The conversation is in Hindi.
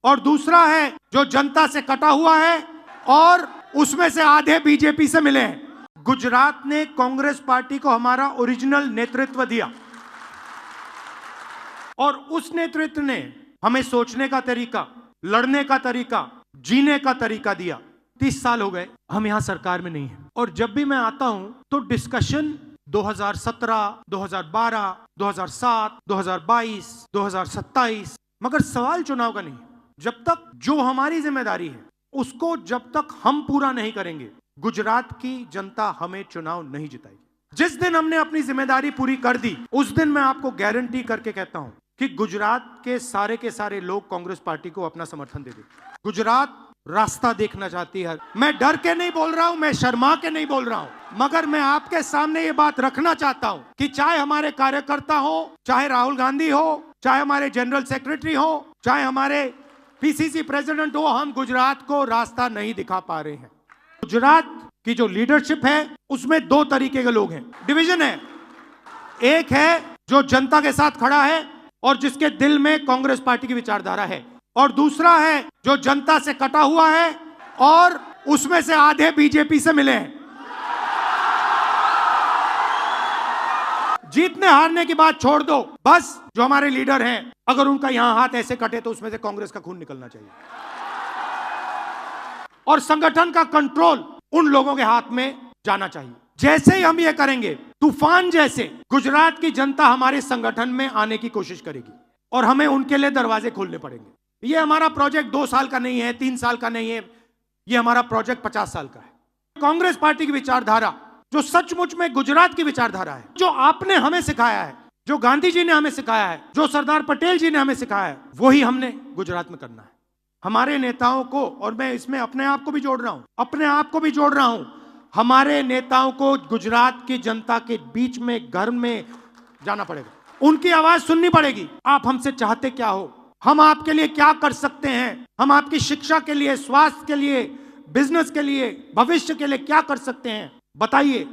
और दूसरा है जो जनता से कटा हुआ है और उसमें से आधे बीजेपी से मिले हैं। गुजरात ने कांग्रेस पार्टी को हमारा ओरिजिनल नेतृत्व दिया और उस नेतृत्व ने हमें सोचने का तरीका, लड़ने का तरीका, जीने का तरीका दिया। 30 साल हो गए हम यहां सरकार में नहीं हैं और जब भी मैं आता हूं तो डिस्कशन 2017, 2012, 2007, 2022, 2027, मगर सवाल चुनाव का नहीं। जब तक जो हमारी जिम्मेदारी है उसको जब तक हम पूरा नहीं करेंगे, गुजरात की जनता हमें चुनाव नहीं जिताएगी। जिस दिन हमने अपनी जिम्मेदारी पूरी कर दी उस दिन मैं आपको गारंटी करके कहता हूं कि गुजरात के सारे लोग कांग्रेस पार्टी को अपना समर्थन दे देंगे। गुजरात रास्ता देखना चाहती है। मैं डर के नहीं बोल रहा हूं, मैं शर्मा के नहीं बोल रहा हूं, मगर मैं आपके सामने ये बात रखना चाहता हूं कि चाहे हमारे कार्यकर्ता हो, चाहे राहुल गांधी हो, चाहे हमारे जनरल सेक्रेटरी हो, चाहे हमारे पीसीसी प्रेसिडेंट हो, हम गुजरात को रास्ता नहीं दिखा पा रहे हैं। गुजरात की जो लीडरशिप है उसमें 2 तरीके के लोग हैं, डिवीजन है। एक है जो जनता के साथ खड़ा है और जिसके दिल में कांग्रेस पार्टी की विचारधारा है, और दूसरा है जो जनता से कटा हुआ है और उसमें से आधे बीजेपी से मिले हैं। जीतने हारने की बात छोड़ दो, बस जो हमारे लीडर हैं अगर उनका यहां हाथ ऐसे कटे तो उसमें से कांग्रेस का खून निकलना चाहिए और संगठन का कंट्रोल उन लोगों के हाथ में जाना चाहिए। जैसे ही हम ये करेंगे, तूफान जैसे गुजरात की जनता हमारे संगठन में आने की कोशिश करेगी और हमें उनके लिए दरवाजे खोलने पड़ेंगे। ये हमारा प्रोजेक्ट 2 साल का नहीं है, 3 साल का नहीं है, ये हमारा प्रोजेक्ट 50 साल का है। कांग्रेस पार्टी की विचारधारा जो सचमुच में गुजरात की विचारधारा है, जो आपने हमें सिखाया है, जो गांधी जी ने हमें सिखाया है, जो सरदार पटेल जी ने हमें सिखाया है, वही हमने गुजरात में करना है। हमारे नेताओं को, और मैं इसमें अपने आप को भी जोड़ रहा हूं, हमारे नेताओं को गुजरात की जनता के बीच में, घर में जाना पड़ेगा, उनकी आवाज सुननी पड़ेगी। आप हमसे चाहते क्या हो, हम आपके लिए क्या कर सकते हैं, हम आपकी शिक्षा के लिए, स्वास्थ्य के लिए, बिजनेस के लिए, भविष्य के लिए क्या कर सकते हैं, बताइए।